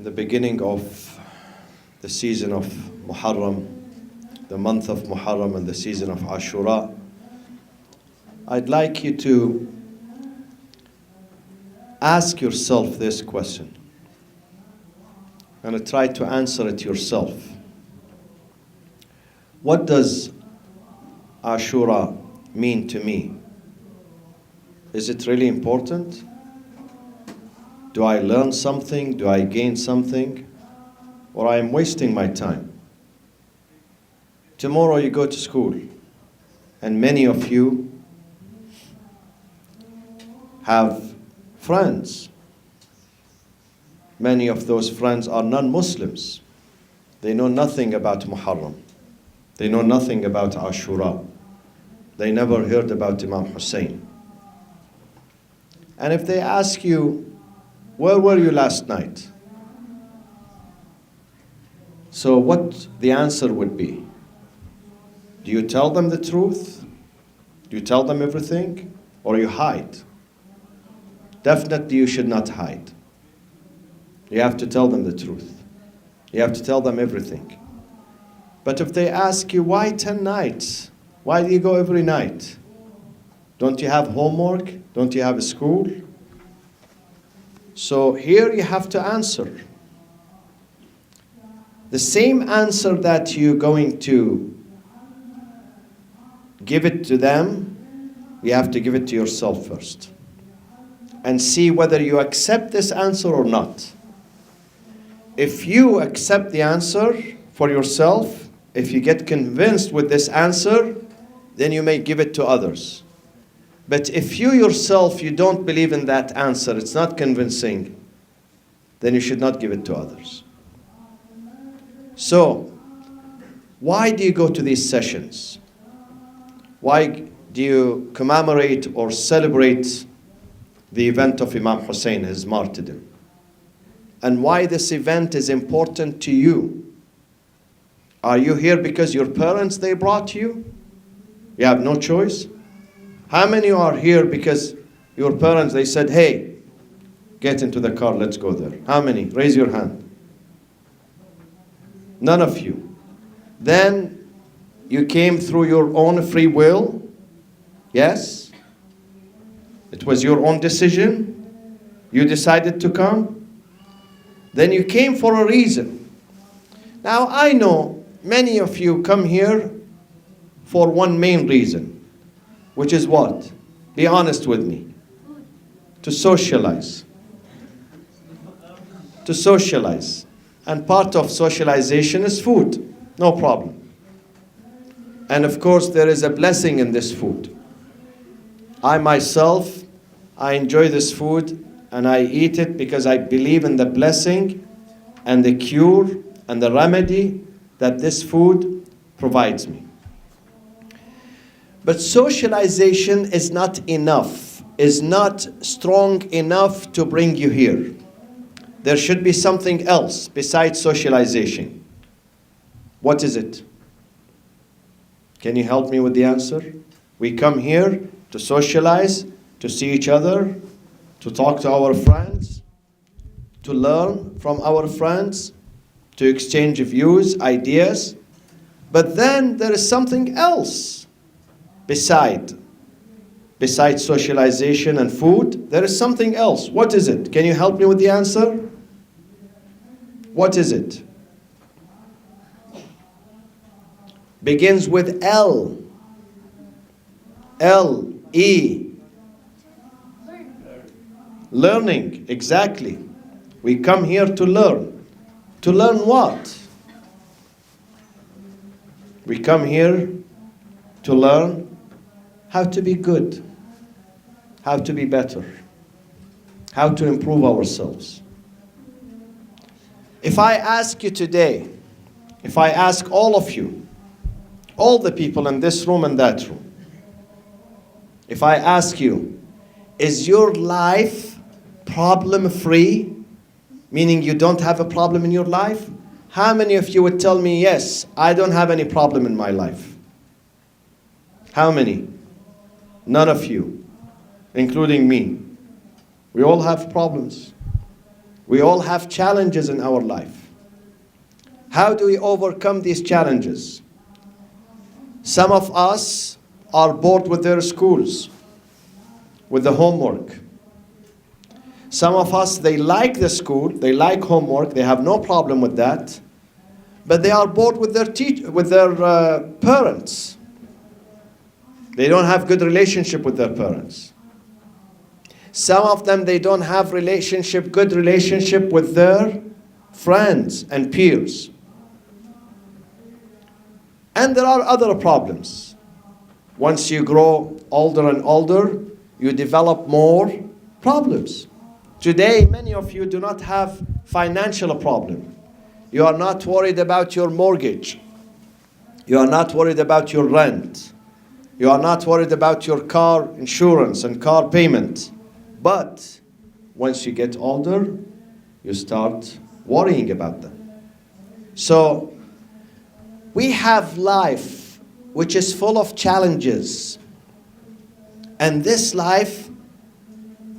in the beginning of the season of Muharram, the month of Muharram and the season of Ashura, I'd like you to ask yourself this question and try to answer it yourself. What does Ashura mean to me? Is it really important? Do I learn something? Do I gain something? Or I am wasting my time? Tomorrow you go to school, and many of you have friends. Many of those friends are non-Muslims. They know nothing about Muharram. They know nothing about Ashura. They never heard about Imam Hussein. And if they ask you, where were you last night? So what the answer would be? Do you tell them the truth? Do you tell them everything? Or you hide? Definitely you should not hide. You have to tell them the truth. You have to tell them everything. But if they ask you, why 10 nights? Why do you go every night? Don't you have homework? Don't you have a school? So here you have to answer. The same answer that you're going to give it to them, you have to give it to yourself first. And see whether you accept this answer or not. If you accept the answer for yourself, if you get convinced with this answer, then you may give it to others. But if you yourself, you don't believe in that answer, it's not convincing, then you should not give it to others. So, why do you go to these sessions? Why do you commemorate or celebrate the event of Imam Hussein, his martyrdom? And why this event is important to you? Are you here because your parents, they brought you? You have no choice? How many are here because your parents, they said, hey, get into the car, let's go there? How many? Raise your hand. None of you. Then you came through your own free will? Yes? It was your own decision? You decided to come? Then you came for a reason. Now I know many of you come here for one main reason. Which is what? Be honest with me. To socialize. To socialize. And part of socialization is food. No problem. And of course there is a blessing in this food. I myself, I enjoy this food and I eat it because I believe in the blessing and the cure and the remedy that this food provides me. But socialization is not enough, is not strong enough to bring you here. There should be something else besides socialization. What is it? Can you help me with the answer? We come here to socialize, to see each other, to talk to our friends, to learn from our friends, to exchange views, ideas. But then there is something else. Besides socialization and food, there is something else. What is it? Can you help me with the answer? What is it? Begins with L. L-E. Learning, exactly. We come here to learn. To learn what? We come here to learn how to be good, how to be better, how to improve ourselves. If I ask you today, if I ask all of you, all the people in this room and that room, if I ask you, is your life problem-free, meaning you don't have a problem in your life? How many of you would tell me, yes, I don't have any problem in my life? How many? None of you, including me. We all have problems. We all have challenges in our life. How do we overcome these challenges? Some of us are bored with their schools, with the homework. Some of us, they like the school, they like homework, they have no problem with that, but they are bored with their parents. They don't have good relationship with their parents. Some of them, they don't have good relationship with their friends and peers. And there are other problems. Once you grow older and older, you develop more problems. Today, many of you do not have financial problem. You are not worried about your mortgage. You are not worried about your rent. You are not worried about your car insurance and car payment. But once you get older, you start worrying about them. So we have life which is full of challenges. And this life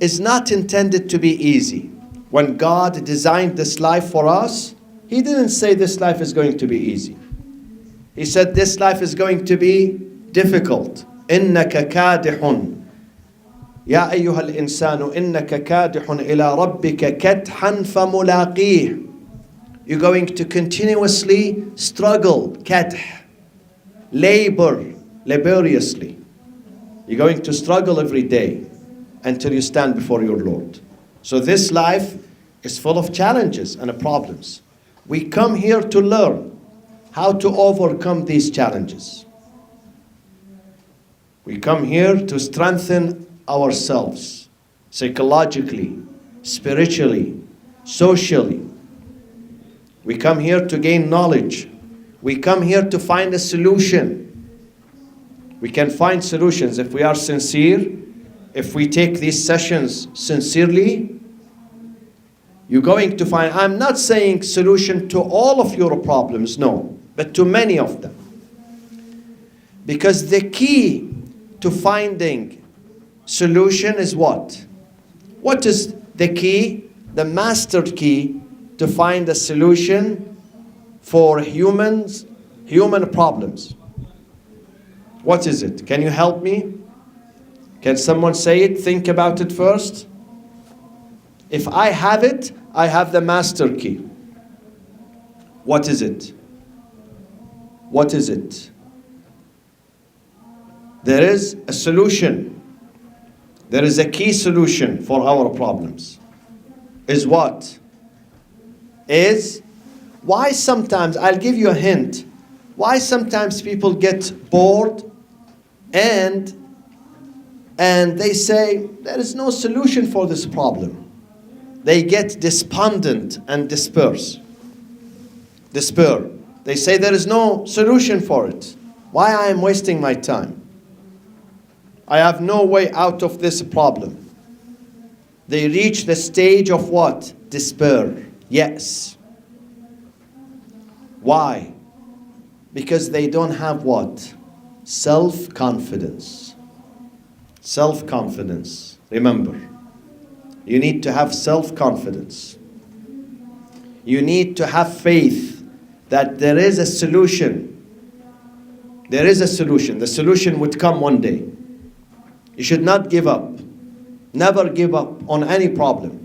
is not intended to be easy. When God designed this life for us, He didn't say this life is going to be easy. He said this life is going to be difficult. إِنَّكَ كَادِحٌ يَا أَيُّهَا الْإِنسَانُ إِنَّكَ كَادِحٌ إِلَىٰ رَبِّكَ كَدْحًا فَمُلَاقِيهِ. You're going to continuously struggle, kadh, laboriously. You're going to struggle every day until you stand before your Lord. So this life is full of challenges and problems. We come here to learn how to overcome these challenges. We come here to strengthen ourselves psychologically, spiritually, socially. We come here to gain knowledge. We come here to find a solution. We can find solutions if we are sincere, if we take these sessions sincerely. You're going to find, I'm not saying solution to all of your problems, no, but to many of them. Because the key to finding solution is what? What is the key, the master key to find a solution for human problems? What is it? Can you help me? Can someone say it? Think about it first. If I have it, I have the master key. What is it? What is it? There is a solution. There is a key solution for our problems. Is what? Is why sometimes, I'll give you a hint, why sometimes people get bored and they say, there is no solution for this problem. They get despondent and despair. They say there is no solution for it. Why I am wasting my time? I have no way out of this problem. They reach the stage of what? Despair. Yes. Why? Because they don't have what? Self-confidence. Self-confidence. Remember, you need to have self-confidence. You need to have faith that there is a solution. There is a solution. The solution would come one day. You should not give up. Never give up on any problem.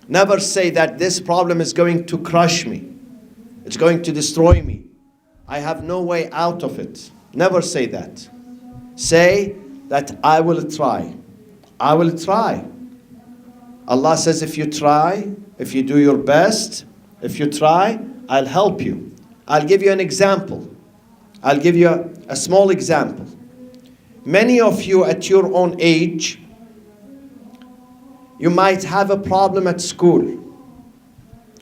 Never say that this problem is going to crush me. It's going to destroy me. I have no way out of it. Never say that. Say that I will try. I will try. Allah says if you try, if you do your best, if you try, I'll help you. I'll give you an example. I'll give you a small example. Many of you at your own age, you might have a problem at school,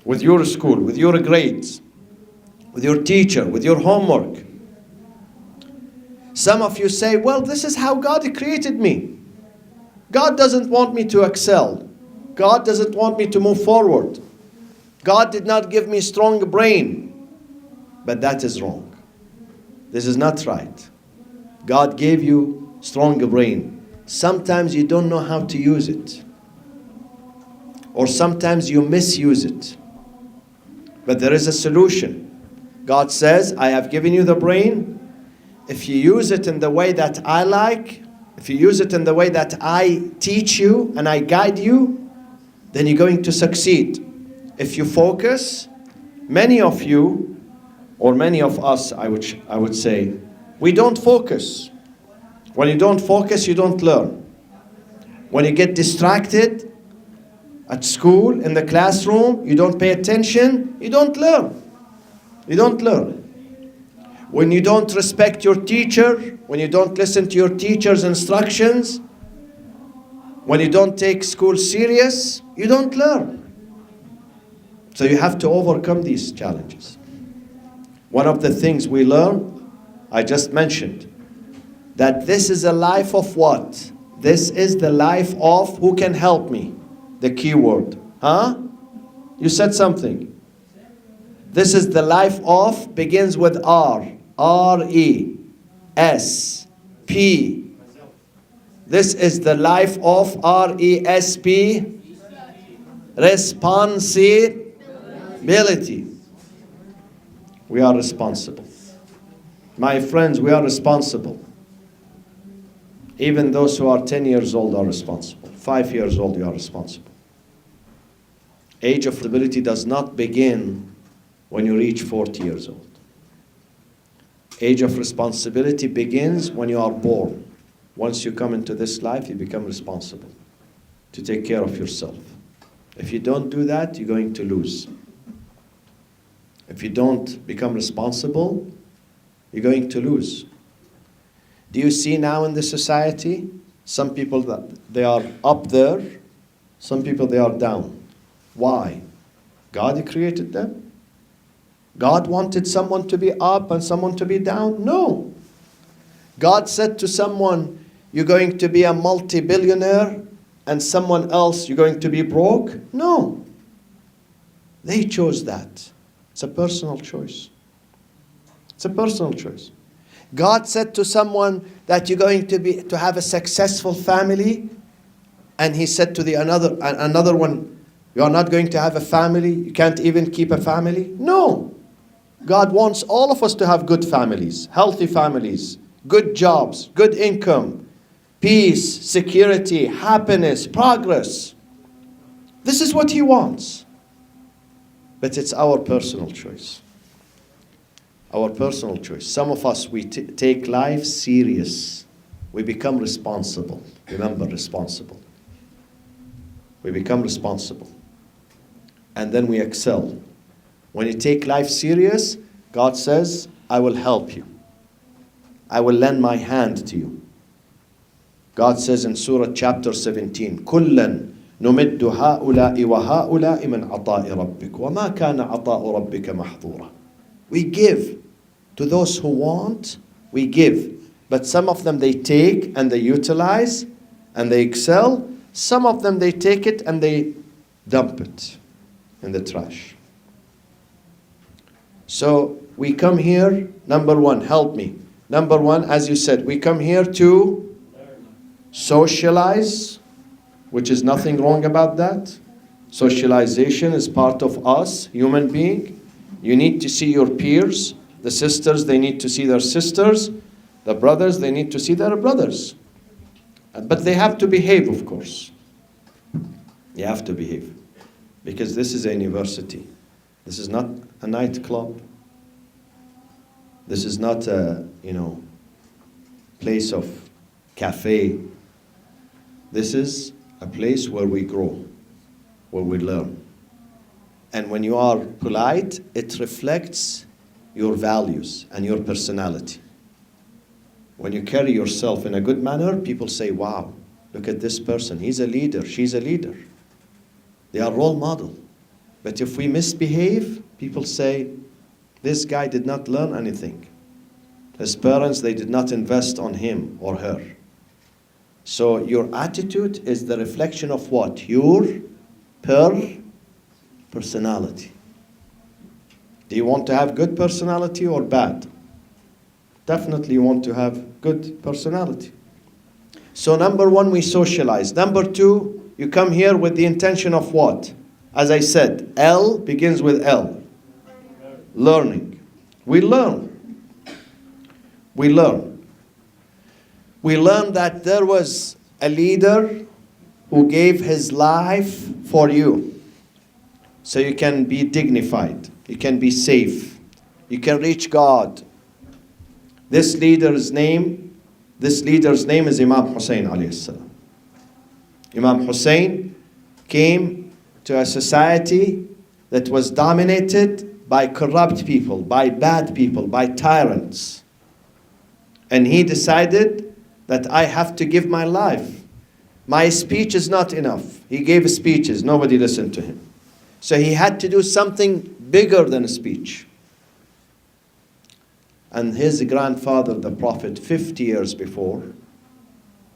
with your grades, with your teacher, with your homework. Some of you say, well, this is how God created me. God doesn't want me to excel. God doesn't want me to move forward. God did not give me a strong brain. But that is wrong. This is not right. God gave you strong brain. Sometimes you don't know how to use it. or sometimes you misuse it. But there is a solution. God says, I have given you the brain. If you use it in the way that I like, if you use it in the way that I teach you and I guide you, then you're going to succeed. If you focus, many of you, or many of us, I would say, we don't focus. When you don't focus, you don't learn. When you get distracted at school, in the classroom, you don't pay attention, you don't learn. You don't learn. When you don't respect your teacher, when you don't listen to your teacher's instructions, when you don't take school serious, you don't learn. So you have to overcome these challenges. One of the things we learn, I just mentioned, that this is a life of what? This is the life of who can help me? The key word. Huh? You said something. This is the life of, begins with R. R-E-S-P. This is the life of R-E-S-P. Responsibility. We are responsible. My friends, we are responsible. Even those who are 10 years old are responsible. 5 years old, you are responsible. Age of responsibility does not begin when you reach 40 years old. Age of responsibility begins when you are born. Once you come into this life, you become responsible to take care of yourself. If you don't do that, you're going to lose. If you don't become responsible, you're going to lose. Do you see now in the society, some people that they are up there, some people they are down. Why? God created them? God wanted someone to be up and someone to be down? No. God said to someone, you're going to be a multi-billionaire, and someone else, you're going to be broke? No. They chose that. It's a personal choice. It's a personal choice. God said to someone that you're going to have a successful family, and he said to another one, you are not going to have a family, you can't even keep a family? No. God wants all of us to have good families, healthy families, good jobs, good income, peace, security, happiness, progress. This is what he wants. But it's our personal choice. Our personal choice. Some of us, we take life serious. We become responsible. Remember, responsible. We become responsible. And then we excel. When you take life serious, God says, I will help you. I will lend my hand to you. God says in Surah chapter 17, كُلًّا نُمِدُّ هَؤُلَاءِ وَهَؤُلَاءِ مِنْ عَطَاءِ رَبِّكَ وَمَا كَانَ عَطَاءُ رَبِّكَ مَحْظُورًا. We give to those who want, we give. But some of them they take and they utilize and they excel. Some of them they take it and they dump it in the trash. So we come here, number one, help me. Number one, as you said, we come here to socialize, which is nothing wrong about that. Socialization is part of us, human being. You need to see your peers. The sisters, they need to see their sisters. The brothers, they need to see their brothers. But they have to behave, of course. You have to behave. Because this is a university. This is not a nightclub. This is not a, place of cafe. This is a place where we grow, where we learn. And when you are polite, it reflects your values and your personality. When you carry yourself in a good manner, people say, wow, look at this person. He's a leader. She's a leader. They are role model. But if we misbehave, people say, this guy did not learn anything. His parents, they did not invest on him or her. So your attitude is the reflection of what? Your personality. Do you want to have good personality or bad? Definitely you want to have good personality. So number one, we socialize. Number two, You come here with the intention of what? As I said, L begins with L. Learning. We learn. We learn. We learn that there was a leader who gave his life for you. So you can be dignified. You can be safe. You can reach God. This leader's name is Imam Hussein alayhi salam. Imam Hussein came to a society that was dominated by corrupt people, by bad people, by tyrants. And he decided that I have to give my life. My speech is not enough. He gave speeches, nobody listened to him. So he had to do something bigger than a speech. And his grandfather, the Prophet, 50 years before,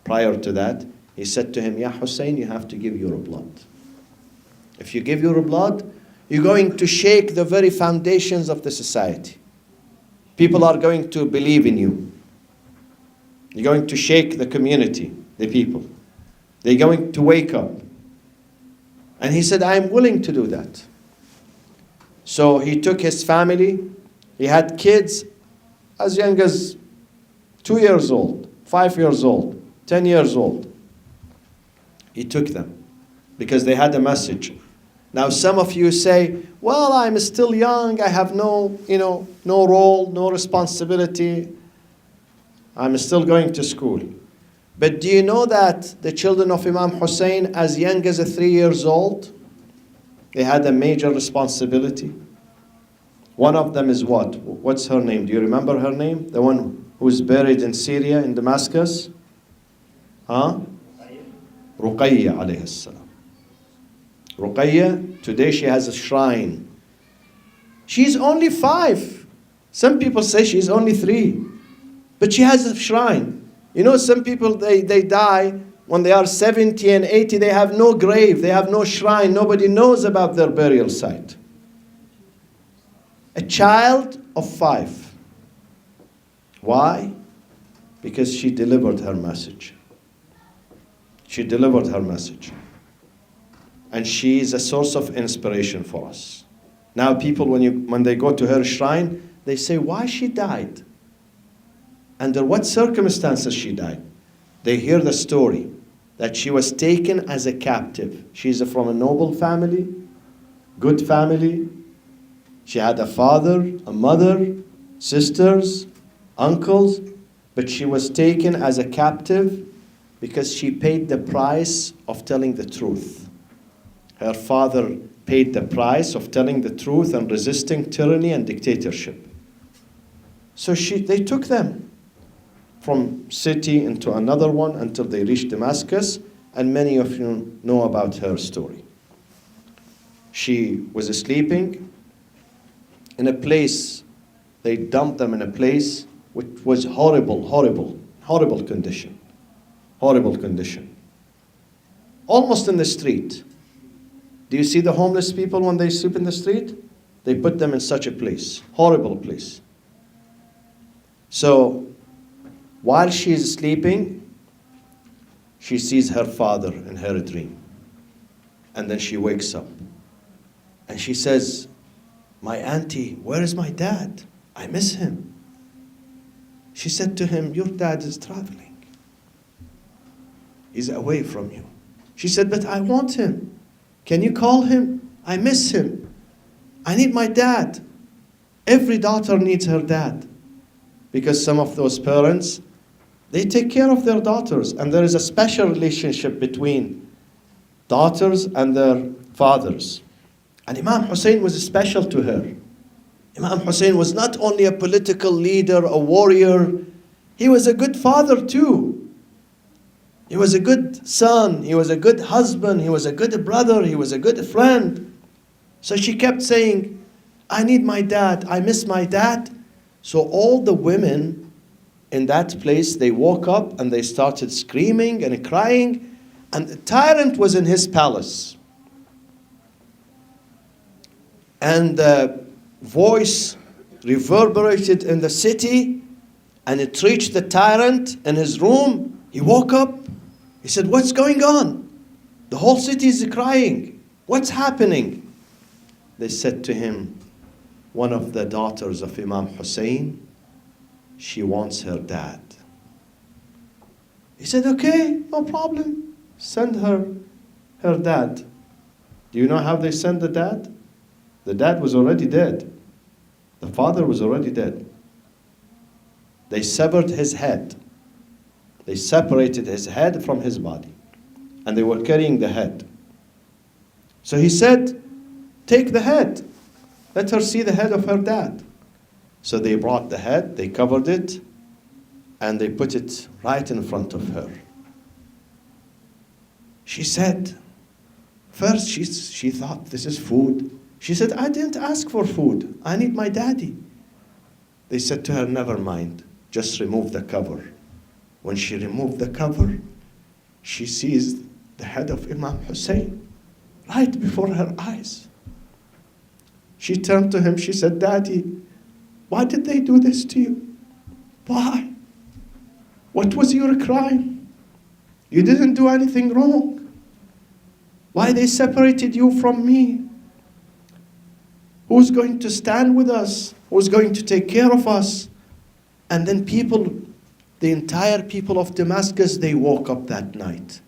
prior to that, he said to him, Ya Hussein, you have to give your blood. If you give your blood, you're going to shake the very foundations of the society. People are going to believe in you. You're going to shake the community, the people. They're going to wake up. And he said, I'm willing to do that. So he took his family. He had kids as young as 2 years old, 5 years old, 10 years old. He took them because they had a message. Now some of you say, well, I'm still young. I have no role, no responsibility. I'm still going to school. But do you know that the children of Imam Hussein, as young as 3 years old, they had a major responsibility? One of them is what? What's her name? Do you remember her name? The one who's buried in Syria, in Damascus? Huh? Ruqayya alayhi salam. Ruqayya, today she has a shrine. She's only 5. Some people say she's only 3. But she has a shrine. You know, some people, they die when they are 70 and 80. They have no grave. They have no shrine. Nobody knows about their burial site. A child of 5. Why? Because she delivered her message. She delivered her message. And she is a source of inspiration for us. Now people, when they go to her shrine, they say, why she died? Under what circumstances she died? They hear the story that she was taken as a captive. She's from a noble family, good family. She had a father, a mother, sisters, uncles, but she was taken as a captive because she paid the price of telling the truth. Her father paid the price of telling the truth and resisting tyranny and dictatorship. So they took them from city into another one until they reached Damascus, and many of you know about her story. She was sleeping in a place, they dumped them in a place which was horrible condition. Horrible condition. Almost in the street. Do you see the homeless people when they sleep in the street? They put them in such a place. Horrible place. So, while she is sleeping, she sees her father in her dream. And then she wakes up. And she says, my auntie, where is my dad? I miss him. She said to him, your dad is traveling. He's away from you. She said, but I want him. Can you call him? I miss him. I need my dad. Every daughter needs her dad. Because some of those parents, they take care of their daughters, and there is a special relationship between daughters and their fathers. And Imam Hussein was special to her. Imam Hussein was not only a political leader, a warrior, he was a good father too. He was a good son, he was a good husband, he was a good brother, he was a good friend. So she kept saying, I need my dad, I miss my dad. So all the women in that place, they woke up and they started screaming and crying, and the tyrant was in his palace. And the voice reverberated in the city, and it reached the tyrant in his room. He woke up. He said, what's going on? The whole city is crying. What's happening? They said to him, one of the daughters of Imam Hussein, she wants her dad. He said, okay, no problem. Send her dad. Do you know how they sent the dad? The dad was already dead. The father was already dead. They severed his head. They separated his head from his body. And they were carrying the head. So he said, take the head. Let her see the head of her dad. So they brought the head, they covered it, and they put it right in front of her. She said, first she thought this is food. She said, I didn't ask for food. I need my daddy. They said to her, never mind, just remove the cover. When she removed the cover, she sees the head of Imam Hussein right before her eyes. She turned to him, she said, Daddy, why did they do this to you? Why? What was your crime? You didn't do anything wrong. Why they separated you from me? Who's going to stand with us? Who's going to take care of us? And then people, the entire people of Damascus, they woke up that night.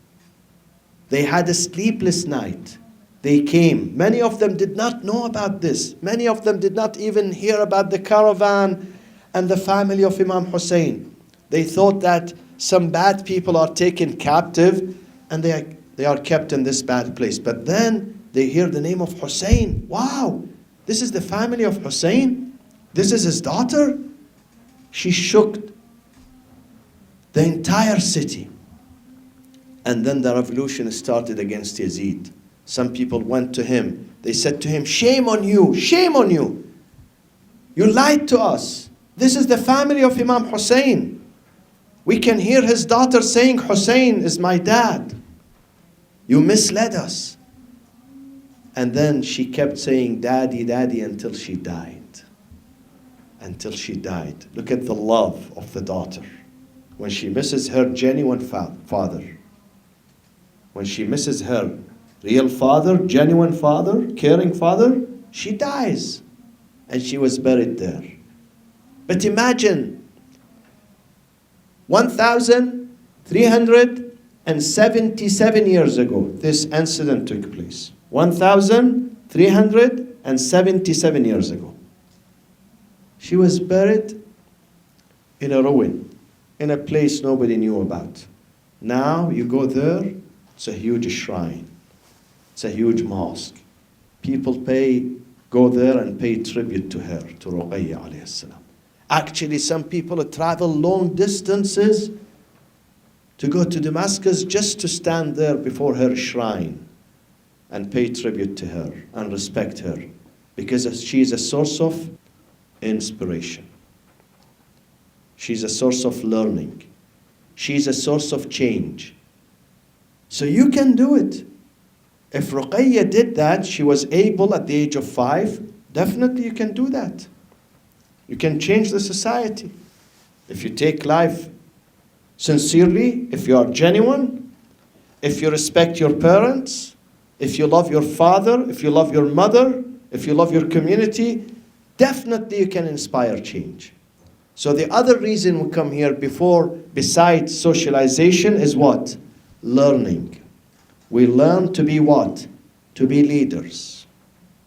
They had a sleepless night. They came. Many of them did not know about this. Many of them did not even hear about the caravan and the family of Imam Hussein. They thought that some bad people are taken captive and they are kept in this bad place. But then they hear the name of Hussein. Wow, this is the family of Hussein? This is his daughter? She shook the entire city. And then the revolution started against Yazid. Some people went to him. They said to him, shame on you, shame on you. You lied to us. This is the family of Imam Hussein. We can hear his daughter saying, Hussein is my dad. You misled us. And then she kept saying, Daddy, Daddy, until she died. Until she died. Look at the love of the daughter. When she misses her genuine father. When she misses her real father, genuine father, caring father, she dies. And she was buried there. But imagine, 1,377 years ago, this incident took place. 1,377 years ago. She was buried in a ruin, in a place nobody knew about. Now you go there, it's a huge shrine. It's a huge mosque. People go there and pay tribute to her, to Ruqayya alayhi salam. Actually, some people travel long distances to go to Damascus just to stand there before her shrine and pay tribute to her and respect her, because she is a source of inspiration. She's a source of learning. She's a source of change. So you can do it. If Ruqayya did that, she was able at the age of 5, definitely you can do that. You can change the society. If you take life sincerely, if you are genuine, if you respect your parents, if you love your father, if you love your mother, if you love your community, definitely you can inspire change. So the other reason we come here besides socialization is what? Learning. We learn to be what? To be leaders.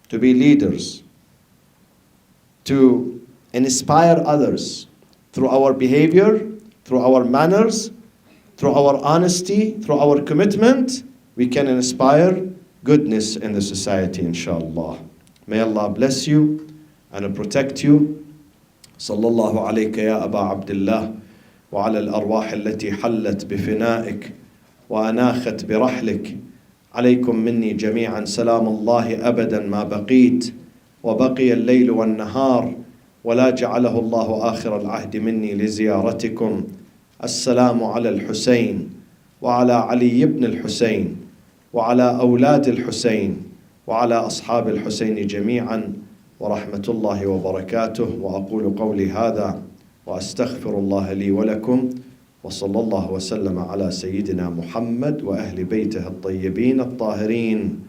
To be leaders. To inspire others through our behavior, through our manners, through our honesty, through our commitment. We can inspire goodness in the society, inshallah. May Allah bless you and protect you. Sallallahu alayka ya Aba Abdullah wa ala al-arwah allati hallat bifina'ik وأناخت برحلك عليكم مني جميعا سلام الله أبدا ما بقيت وبقي الليل والنهار ولا جعله الله آخر العهد مني لزيارتكم السلام على الحسين وعلى علي بن الحسين وعلى أولاد الحسين وعلى أصحاب الحسين جميعا ورحمة الله وبركاته وأقول قولي هذا وأستغفر الله لي ولكم وصلى الله وسلم على سيدنا محمد وأهل بيته الطيبين الطاهرين